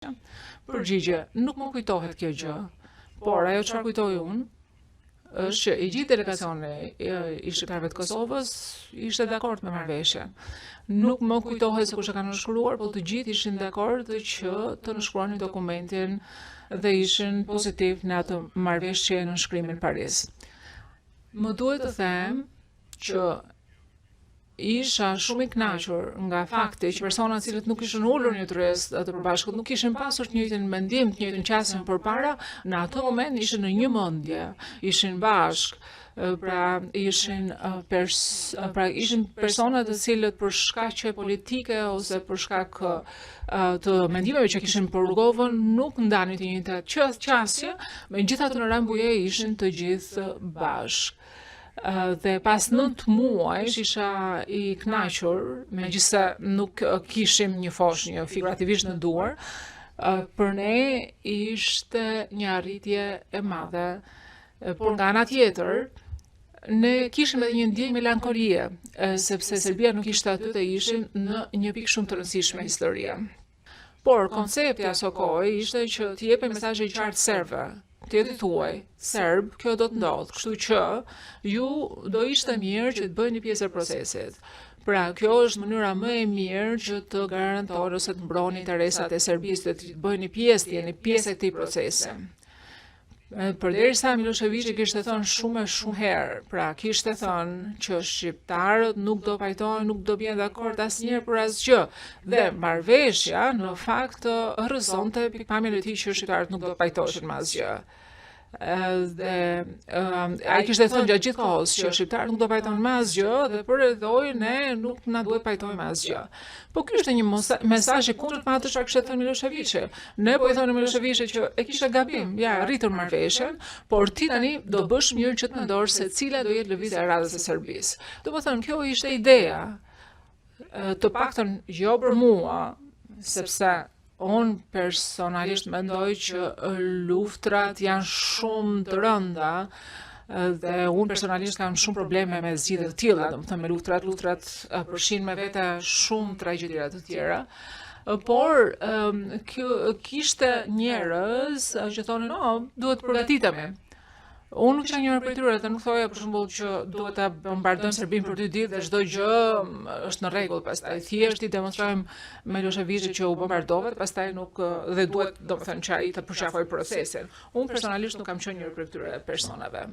Përgjigje, nuk më kujtohet kjo gjë, por ajo çfarë kujtoj unë është që i gjithë delegacioni i shqiptarëve të Kosovës ishte dakord me marrëveshjen. Nuk më kujtohet se kush e ka nënshkruar, por të gjithë ishin dakord që të nënshkruanin dokumentin dhe ishin pozitiv në atë marrëveshje në nënshkrimin në Paris. Më duhet të them që isha shumë i kënaqur nga fakti që personat cilët nuk ishin ulur një tryezë të përbashkët, nuk kishin pasur të njëjtin mendim, të njëjtin qasjem përpara, në atë moment ishin në një mendje, ishin bashk, ishin persona të cilët për shkaqe politike ose për shkak të mendimeve që kishin për rrugovën nuk ndanin të njëjtat qasje, megjithatë në Rambuje ishin të gjithë bashk. Dhe pas 9 muajsh isha i kënaqur, megjithse nuk kishim një fosh, një figurativisht në duar, për ne ishte një arritje e madhe, por nga ana tjetër, ne kishim edhe një ndjenjë melankolie, sepse Serbia nuk ishte aty dhe ishim në një pikë shumë të rëndësishme historie. Por koncepti asaj kohe ishte që të jepej mesazhe qartë serbëve. Ti thuaj, serb, kjo do të ndodhë, kështu që ju do ishte mirë që të bëheni pjesë e procesit. Pra, kjo është mënyra më e mirë që të garantoni ose të mbroni interesat e Serbisë, të bëheni pjesë, të jeni pjesë e këtij procesi. Përderisa Miloševići kishte thënë shumë herë, pra kishte thënë që shqiptarët nuk do pajtojnë, nuk do bien dakord asnjëherë për asgjë. Dhe marrëveshja në fakt rrëzonte pikpamjen e tij që shqiptarët nuk do pajtoheshin me asgjë. Dhe ai kishte thënë gjatë gjithë kohës që shqiptarët nuk do pajtojnë me asgjë dhe përredhoi ne nuk na duhet pajtojmë me asgjë. Po ky ishte një mesazh i kundërt me atë çfarë kishte thënë Miloševići. Ne po i thonë Miloševići që e kishte gabim, ja rritur marrëveshjen, por ti tani do bësh mirë që të mendosh se cila do jetë lëvizja e radhës së Serbisë. Domethënë kjo ishte ideja. Të paktën jo për mua, sepse unë personalisht mendoj që luftrat janë shumë të rënda dhe unë personalisht kam shumë probleme me zgjidhje të tilla, domethënë me luftrat përshin me vete shumë tragjedira të tjera. Por kishte njerëz që thonin, "No, duhet të përgatitemi." Unë nuk isha njëra prej tyre, dhe nuk thoja për shembull që duhet ta bombardojmë Serbinë për 2 ditë dhe çdo gjë është në rregull, pastaj thjesht i demonstrojmë Miloševićit që u bombardova, pastaj nuk dhe duhet domethënë që ai të përqafojë procesin. Unë personalisht nuk kam qenë njëra prej këtyre personave.